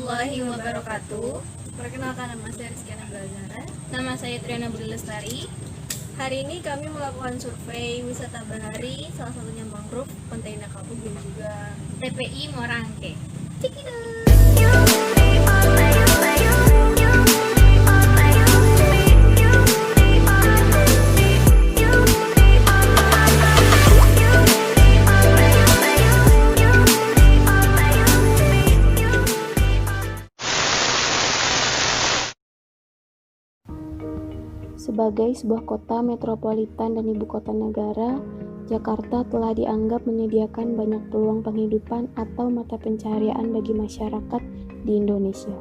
warahmatullahi wabarakatuh. Perkenalkan, nama saya Rizkyana Belazara. Nama saya Triana Budi Lestari. Hari ini kami melakukan survei wisata bahari, salah satunya mangrove, Pantai Indah Kapuk dan juga TPI Muara Angke. Sebagai sebuah kota metropolitan dan ibu kota negara, Jakarta telah dianggap menyediakan banyak peluang penghidupan atau mata pencaharian bagi masyarakat di Indonesia.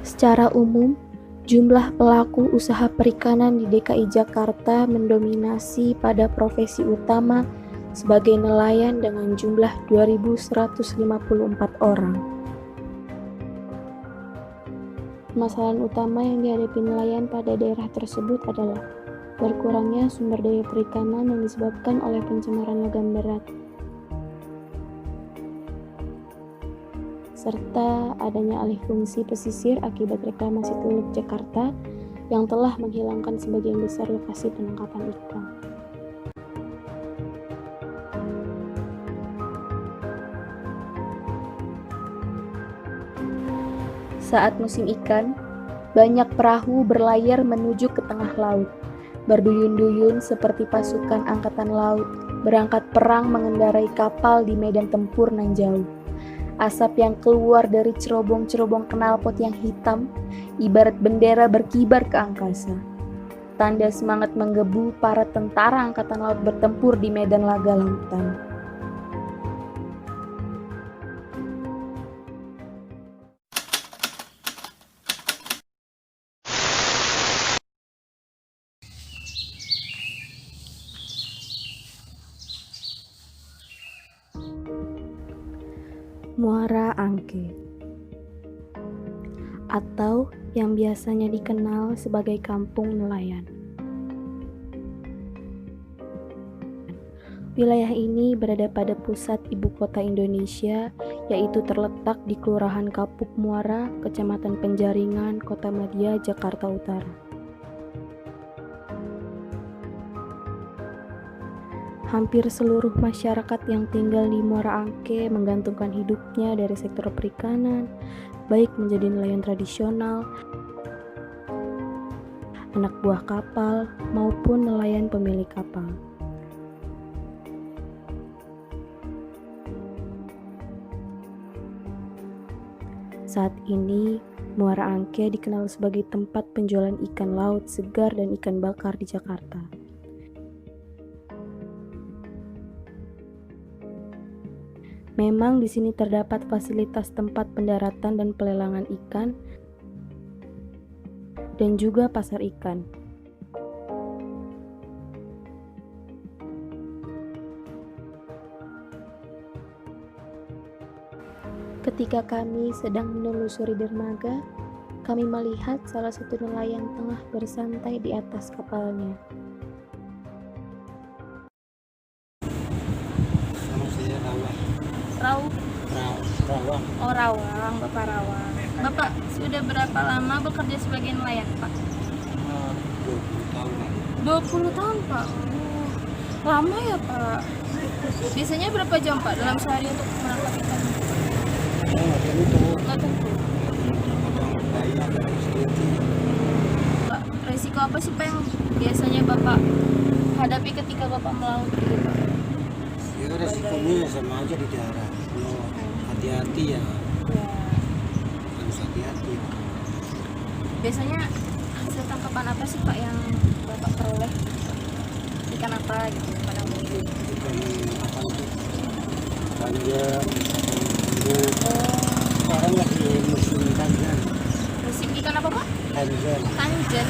Secara umum, jumlah pelaku usaha perikanan di DKI Jakarta mendominasi pada profesi utama sebagai nelayan dengan jumlah 2.154 orang. Permasalahan utama yang dihadapi nelayan pada daerah tersebut adalah berkurangnya sumber daya perikanan yang disebabkan oleh pencemaran logam berat, serta adanya alih fungsi pesisir akibat reklamasi Teluk Jakarta yang telah menghilangkan sebagian besar lokasi penangkapan ikan. Saat musim ikan, banyak perahu berlayar menuju ke tengah laut, berduyun-duyun seperti pasukan angkatan laut, berangkat perang mengendarai kapal di medan tempur nan jauh. Asap yang keluar dari cerobong-cerobong knalpot yang hitam, ibarat bendera berkibar ke angkasa. Tanda semangat menggebu para tentara angkatan laut bertempur di medan laga lautan. Muara Angke, atau yang biasanya dikenal sebagai Kampung Nelayan. Wilayah ini berada pada pusat ibu kota Indonesia, yaitu terletak di Kelurahan Kapuk Muara, Kecamatan Penjaringan, Kotamadya, Jakarta Utara. Hampir seluruh masyarakat yang tinggal di Muara Angke menggantungkan hidupnya dari sektor perikanan, baik menjadi nelayan tradisional, anak buah kapal, maupun nelayan pemilik kapal. Saat ini, Muara Angke dikenal sebagai tempat penjualan ikan laut segar dan ikan bakar di Jakarta. Memang di sini terdapat fasilitas tempat pendaratan dan pelelangan ikan, dan juga pasar ikan. Ketika kami sedang menelusuri dermaga, kami melihat salah satu nelayan tengah bersantai di atas kapalnya. Rawang. Oh, Rawang, Bapak Rawang. Bapak sudah berapa lama bekerja sebagai nelayan, Pak? 20 tahun. 20 tahun, Pak. Oh, lama ya, Pak. Biasanya berapa jam, Pak, dalam sehari untuk menangkap ikan? Nggak tentu. Pak, resiko apa sih, Pak, yang biasanya Bapak hadapi ketika Bapak melaut gitu, Pak? Ya resikonya sama aja di darat. Hati-hati ya. Harus hati-hati. Biasanya hasil tangkapan apa sih, Pak, yang Bapak peroleh? Ikan apa gitu pada umumnya? Ikan apa itu? Tanjak, sekarang lagi musim tanjak. Musim ikan apa, Pak? Tanjak. Tanjen.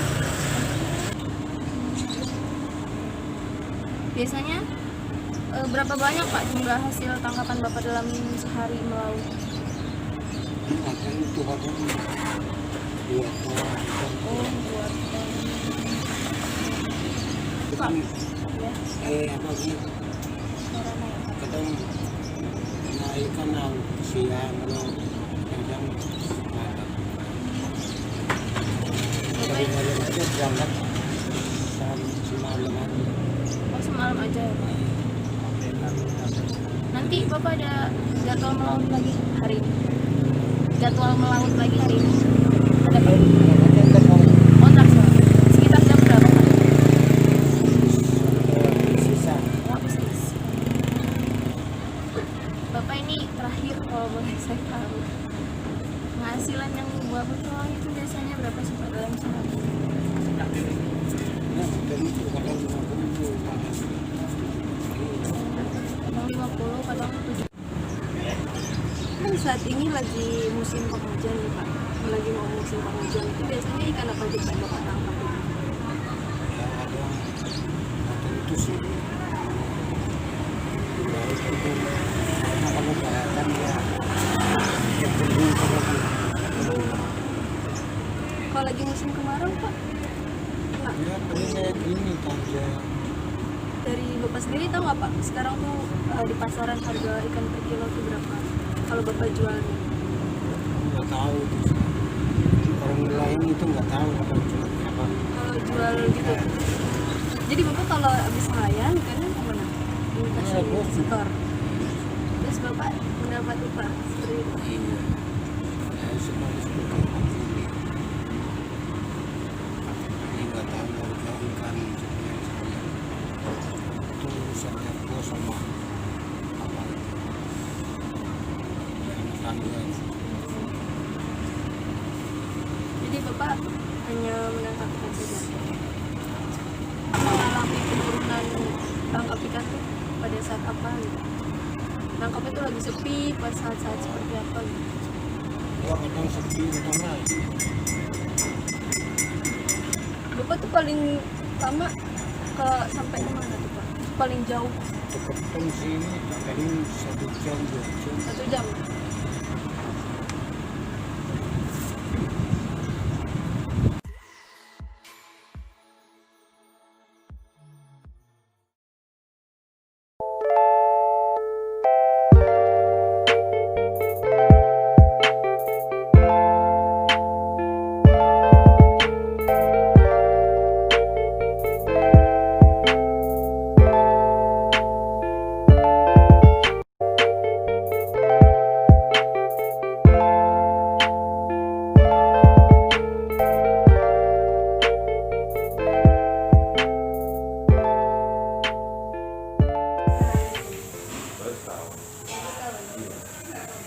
Biasanya berapa banyak, Pak, jumlah hasil tangkapan Bapak dalam sehari melaut? Kadang itu kadang 2 ton. Oh, 2 ton. Itu kan Ya, apa sih? suaranya ya, Pak. kadang naikkan ang siang kalau kadang ada. Tapi malam aja berangkat semalam aja. Oh, semalam aja ya Pak. Nanti Bapak ada jadwal melaut lagi hari ini? Jadwal melaut lagi hari ini? Ada Pak? Oh, ntar sore. Sekitar jam berapa Pak? Sisa. Oh, habis isi. Bapak ini terakhir kalau boleh saya tahu, penghasilan yang Bapak peroleh itu biasanya berapa sih Pak dalam sehari? Nah, dari itu kadang 50. Kadang 50, kadang 70. Kan saat ini lagi musim penghujan nih Pak. Lagi mau musim penghujan itu biasanya ikan apa aja Pak yang Bapak tangkap itu? Ya ada itu sih. Baru itu karena kalau kelihatan ya cenderung kalau Kalau lagi musim kemarau Pak, nah, ya paling kayak gini aja. dari Bapak sendiri tahu nggak Pak? Sekarang tuh di pasaran harga ikan per kilo tuh berapa? Kalau Bapak jual nih? Nggak tahu itu sih. Orang lain itu nggak tahu apa jual apa. Kalau jual gitu. Jadi Bapak kalau habis nelayan ikannya kemana? Dikasih Bos. setor. Terus Bapak mendapat upah seperti itu. Iya. Ya sebenarnya seperti itu. Ini nggak tahu harga ikan sebenarnya. Itu urusannya bos sama apa itu. Yang tangga. Jadi Bapak hanya menangkap ikan saja. Mengalami penurunan tangkap ikan tuh pada saat apa gitu? Tangkapnya tuh lagi sepi pas saat-saat seperti apa gitu? Ya kadang sepi kadang naik. Bapak tuh paling lama ke sampai kemana tuh Pak? Paling jauh Deketan sini paling 1 jam 2 jam. 1 jam.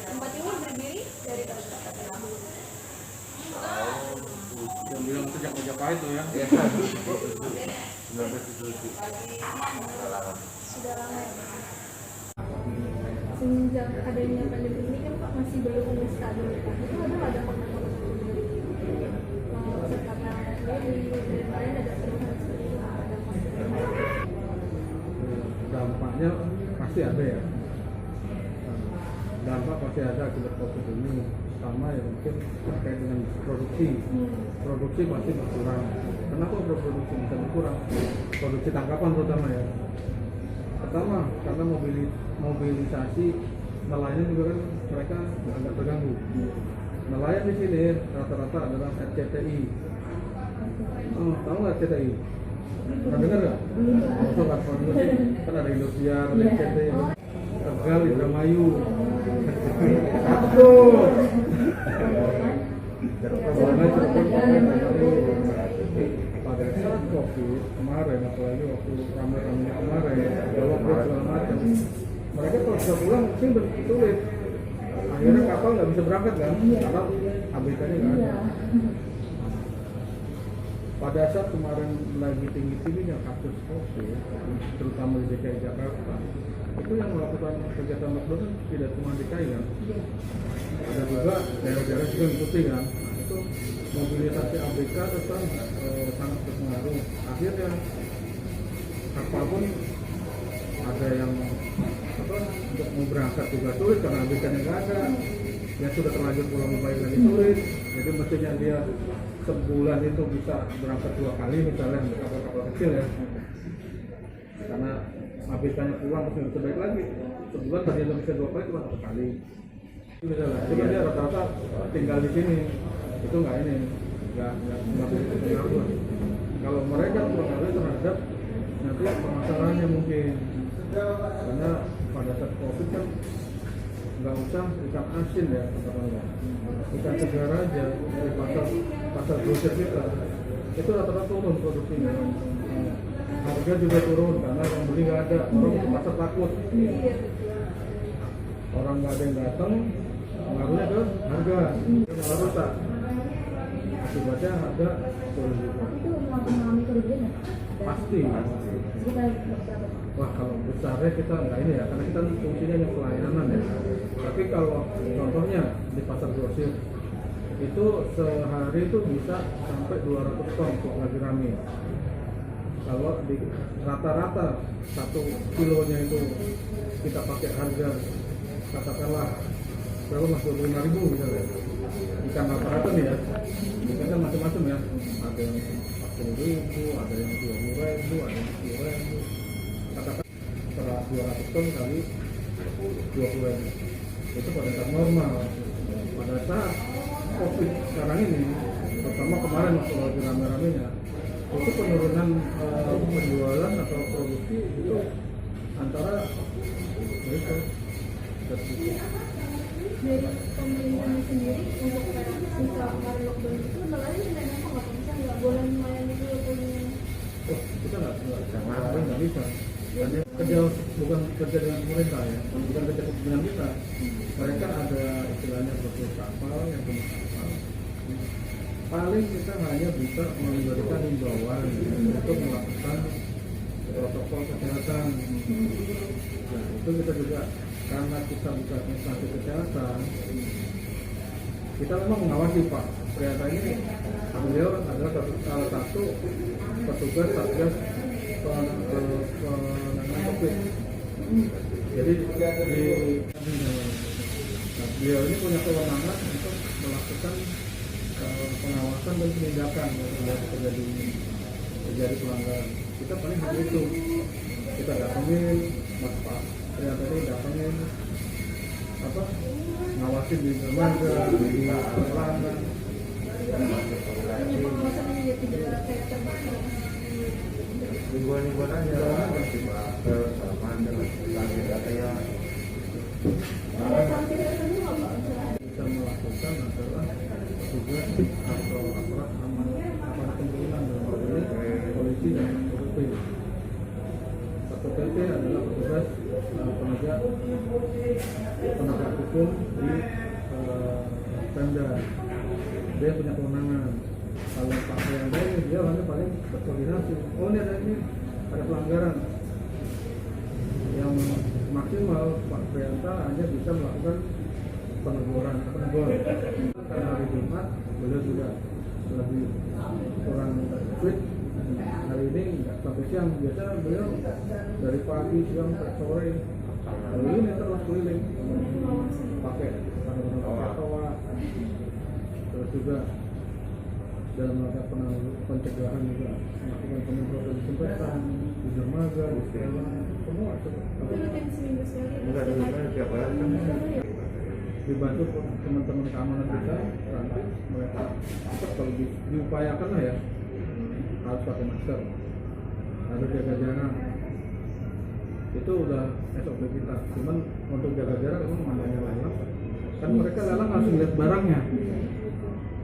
Tempat ini berdiri dari tahun berapa? Yang bilang sejak Majapahit tuh ya. Sudah lama ya. Semenjak adanya pandemi ini kan Pak masih belum stabil. Itu ada pengaruh karena lain ada perubahan seperti itu, ada Dampaknya pasti ada ya. Dampak pasti ada akibat COVID ini. Pertama ya mungkin terkait dengan produksi. Produksi pasti berkurang. Kenapa produksi bisa berkurang? Produksi tangkapan terutama ya. Pertama karena mobilisasi nelayan juga kan mereka agak terganggu. Nelayan di sini rata-rata adalah RCTI. Oh, tahu nggak RCTI? Pernah dengar nggak? Oh, nggak pernah dengar sih. Kan ada Indosiar, ada RCTI, Tegal, Indramayu. Satu. Pada saat COVID kemarin, apalagi waktu ramai-ramai kemarin, jawab segala macam, mereka kalau sudah pulang mungkin sulit. Akhirnya kapal nggak bisa berangkat kan, karena ABK-nya nggak ada. Pada saat kemarin lagi tinggi-tingginya kasus COVID, terutama di DKI Jakarta, itu yang melakukan kegiatan lockdown kan tidak cuma DKI kan, ada juga daerah-daerah juga mengikuti kan. Nah, itu mobilisasi ABK tetap sangat berpengaruh. Akhirnya kapal pun ada yang untuk mau berangkat juga sulit karena ABK-nya nggak ada. Yang sudah terlanjur pulang balik lagi sulit. Jadi mestinya dia sebulan itu bisa berangkat 2 kali misalnya kapal-kapal kecil ya. Karena ABK-nya pulang terus nggak bisa balik lagi. sebulan tadi yang bisa 2 kali cuma 1 kali. Misalnya, jadi dia rata-rata tinggal di sini, itu nggak berpengaruh. Kalau mereka berpengaruh terhadap nanti permasalahannya mungkin, karena pada saat COVID kan nggak usah ikan asin ya, katakanlah ikan segar aja dari pasar grosir kita itu rata-rata turun produksinya. Harga juga turun karena orang beli nggak ada, orang ke pasar takut, orang nggak ada yang datang, pengaruhnya ke harga malah rusak, akibatnya harga turun juga. Itu mengalami kerugian ya? Pasti. Sekitar berapa? Wah, kalau besarnya kita nggak ini ya, karena kita fungsinya yang pelayanan ya. Tapi kalau contohnya di pasar grosir itu sehari itu bisa sampai 200 ton kalau lagi rame. Kalau di rata-rata 1 kilonya itu kita pakai harga katakanlah berapa mas, 25.000 misalnya. Ikan rata-rata nih ya, ikan kan macam-macam ya, ada yang 40.000, ada yang 20.000, ada yang 10.000. Katakan 200 ton kali 20.000 itu pada saat normal. Pada saat COVID sekarang ini, terutama kemarin waktu lagi rame-ramenya, itu penurunan penjualan atau produksi itu antara mereka tertutup. Dari pemerintahnya sendiri untuk kayak misal kemarin lockdown itu lembaga ini nggak apa bisa nggak boleh melayani dulu punya. Oh, kita nggak bisa. Hanya kerja bukan kerja dengan pemerintah ya, bukan kerja dengan kita. Mereka ada istilahnya seperti kapal yang punya kapal. Paling kita hanya bisa memberikan himbauan untuk melakukan protokol kesehatan. Nah, itu kita juga karena kita bukan instansi kesehatan, kita memang mengawasi Pak Prianta ini. Beliau adalah salah satu petugas Satgas penanganan COVID. Jadi beliau ini punya kewenangan untuk melakukan pengawasan dan penindakan kalau terjadi pelanggaran. Kita paling hanya itu, kita datangin Mas Pak Prianta ini, datangin ngawasin di dermaga, di jalanan. Ribuan aja masih bakal sama lagi katanya bisa melakukan adalah tugas atau aparat pemerintahan dalam hal ini polisi dan satpol pp. Satpol pp adalah petugas penegak hukum di Pemda. Dia punya kewenangan. Kalau Pak Prianta ini dia orangnya paling berkoordinasi. Oh ini ada pelanggaran. Yang maksimal Pak Prianta hanya bisa melakukan peneguran. Karena hari Jumat beliau juga lebih kurang fit. Hari ini nggak sampai siang. Biasa beliau dari pagi, siang, sampai sore. Hari ini terus keliling pakai toa. Terus juga dalam melakukan pencegahan juga melakukan penyemprotan disinfektan di dermaga, di sekolah, semua itu. Seminggu sekali. enggak ada tiap hari kan. Dibantu teman-teman keamanan kita, nanti mereka kalau diupayakan lah ya, harus pakai masker, harus jaga jarak. Itu udah SOP kita. Cuman untuk jaga jarak memang namanya lelang, kan mereka lelang langsung lihat barangnya.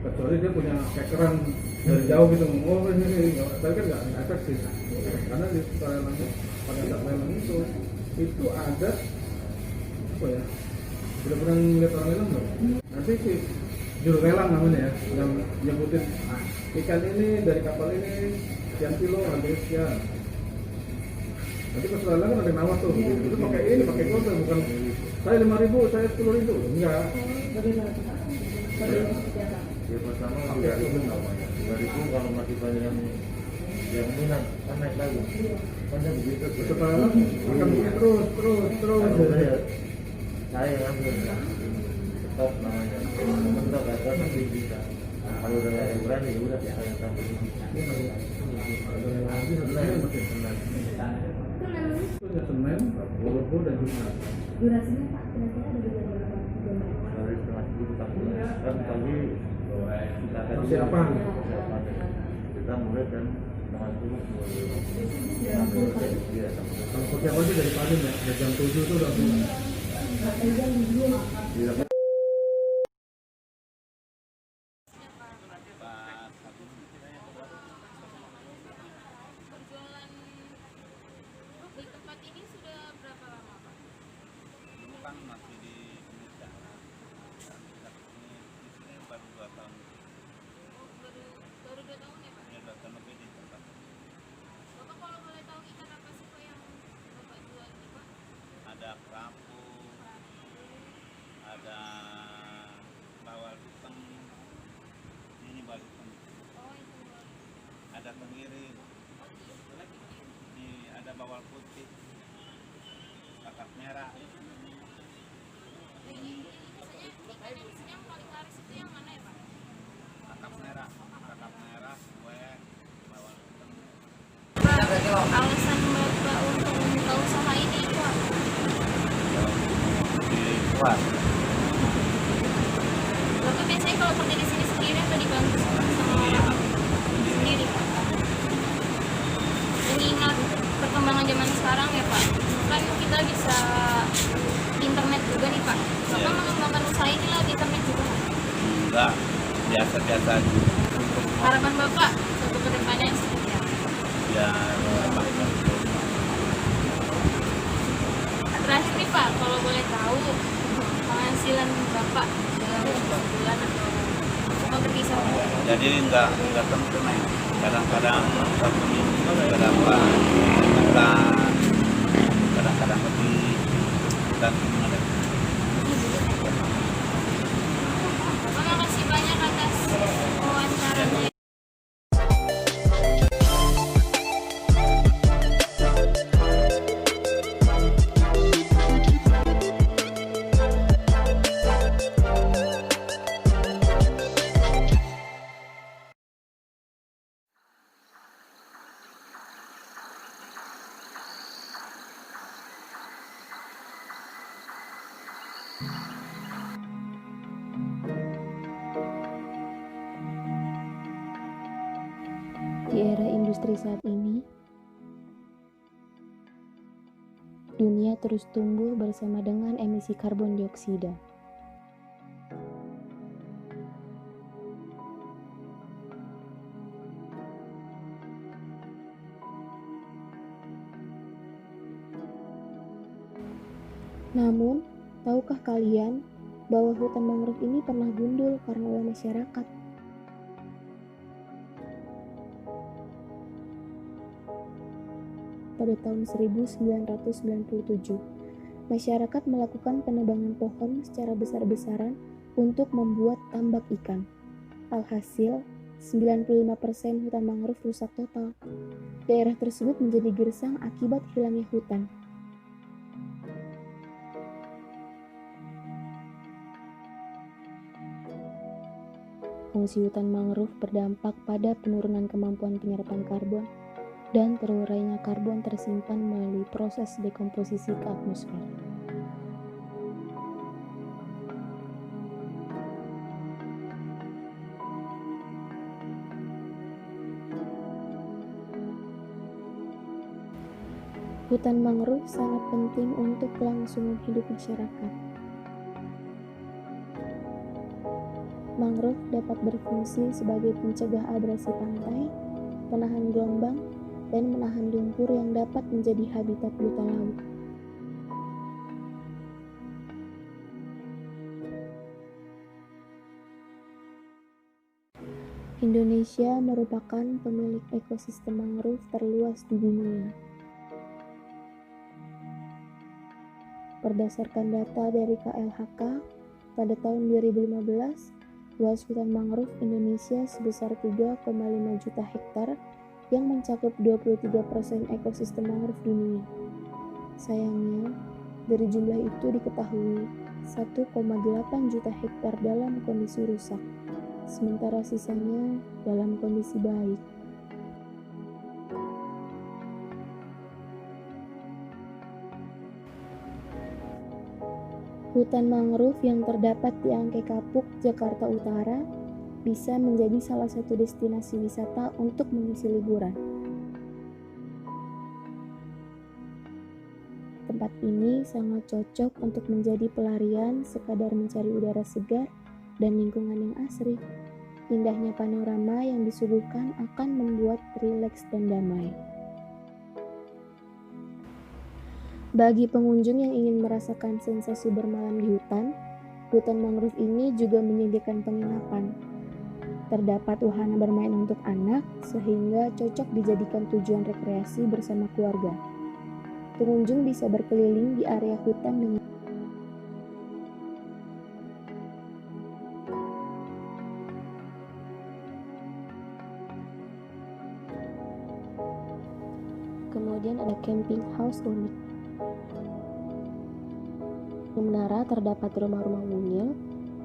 Kecuali dia punya kekeran dari jauh gitu, oh ini, tapi kan nggak efektif karena di lelang pada saat lelang itu ada apa ya, udah pernah ngeliat orang lelang nggak? Nanti si juru lelang namanya ya, yang nyebutin ikan ini dari kapal ini sekian kilo harganya sekian. Nanti pas lelang kan ada yang nawar tuh, itu pakai kode, bukan saya 5.000, saya 10.000, enggak. Ya pertama udah itu namanya. Dari itu kalau masih banyak yang minat kan naik lagi. Kan begitu. Setelah akan terus. Saya yang ambil stop namanya. Mentok aja nanti bisa. Kalau udah ada yang berani ya udah saya yang sampai di sini. Senin, Rabu dan Jumat. Durasinya Pak, kira-kira dari jam berapa? Dari setengah 10 sampai kan pagi kita akan Persiapan. kita mulai kan setengah 10 sampai iya sampai Kalau persiapan sih dari pagi ya, dari jam 7 itu udah mulai. iya. Berjualan di tempat ini sudah berapa lama Pak? Dulu kan masih di Indonesia, dan kita di sini baru 2 tahun. Oh, baru 2 tahun ya Pak? Ini 2 tahun lebih di tempat. Bapak kalau boleh tahu ikan apa sih Pak yang Bapak jual ini Pak? Ada kerapu, ada bawal hitam, ini bawal hitam, Oh itu Pak. ada tenggiri, Oh iya. ini ada bawal putih, kakap merah. Ini biasanya ikan yang di sini yang paling laris itu yang mana ya Pak? Kakap merah, kue, bawal hitam. Alasan Bapak untuk membuka usaha ini Pak? Di kuat. Bapak biasanya kalau kerja di sini sendiri atau dibantu sama orang sendiri Pak? Mengingat perkembangan zaman sekarang ya Pak, kan kita bisa internet juga nih Pak. Bapak Iya. mengembangkan usaha ini lewat internet juga Pak? Enggak, biasa-biasa aja. Harapan Bapak untuk kedepannya seperti apa? Ya, Terakhir nih Pak, kalau boleh tahu penghasilan Bapak dalam sebulan atau berkisar jadi nggak tentu nih. Kadang-kadang satu minggu berapa bulan, kadang-kadang lebih dan ada. Bapak makasih banyak atas wawancaranya. Di era industri saat ini, dunia terus tumbuh bersama dengan emisi karbon dioksida. Namun, tahukah kalian bahwa hutan mangrove ini pernah gundul karena ulah masyarakat? Pada tahun 1997, masyarakat melakukan penebangan pohon secara besar-besaran untuk membuat tambak ikan. Alhasil, 95% hutan mangrove rusak total. Daerah tersebut menjadi gersang akibat hilangnya hutan. Fungsi hutan mangrove berdampak pada penurunan kemampuan penyerapan karbon dan terurainya karbon tersimpan melalui proses dekomposisi ke atmosfer. Hutan mangrove sangat penting untuk kelangsungan hidup masyarakat. Mangrove dapat berfungsi sebagai pencegah abrasi pantai, penahan gelombang, dan menahan lumpur yang dapat menjadi habitat buta laut. Indonesia merupakan pemilik ekosistem mangrove terluas di dunia. Berdasarkan data dari KLHK, pada tahun 2015, luas hutan mangrove Indonesia sebesar 3,5 juta hektar yang mencakup 23% ekosistem mangrove dunia. Sayangnya, dari jumlah itu diketahui 1,8 juta hektar dalam kondisi rusak, sementara sisanya dalam kondisi baik. Hutan mangrove yang terdapat di Angke Kapuk, Jakarta Utara, bisa menjadi salah satu destinasi wisata untuk mengisi liburan. Tempat ini sangat cocok untuk menjadi pelarian sekadar mencari udara segar dan lingkungan yang asri. Indahnya panorama yang disuguhkan akan membuat rileks dan damai. Bagi pengunjung yang ingin merasakan sensasi bermalam di hutan mangrove ini juga menyediakan penginapan. Terdapat wahana bermain untuk anak, sehingga cocok dijadikan tujuan rekreasi bersama keluarga. Pengunjung bisa berkeliling di area hutan dengan kemudian ada camping house unik. Di menara terdapat rumah-rumah mungil.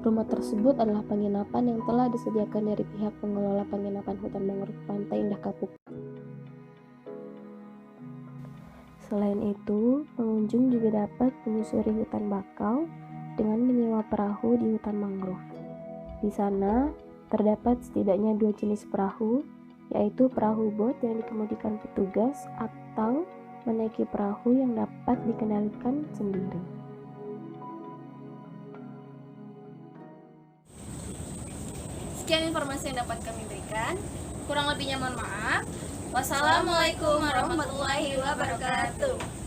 Rumah tersebut adalah penginapan yang telah disediakan dari pihak pengelola penginapan hutan mangrove Pantai Indah Kapuk. Selain itu, pengunjung juga dapat menyusuri hutan bakau dengan menyewa perahu di hutan mangrove. Di sana terdapat setidaknya 2 jenis perahu, yaitu perahu bot yang dikemudikan petugas atau menaiki perahu yang dapat dikendalikan sendiri. Sekian informasi yang dapat kami berikan. Kurang lebihnya mohon maaf. Wassalamualaikum warahmatullahi wabarakatuh.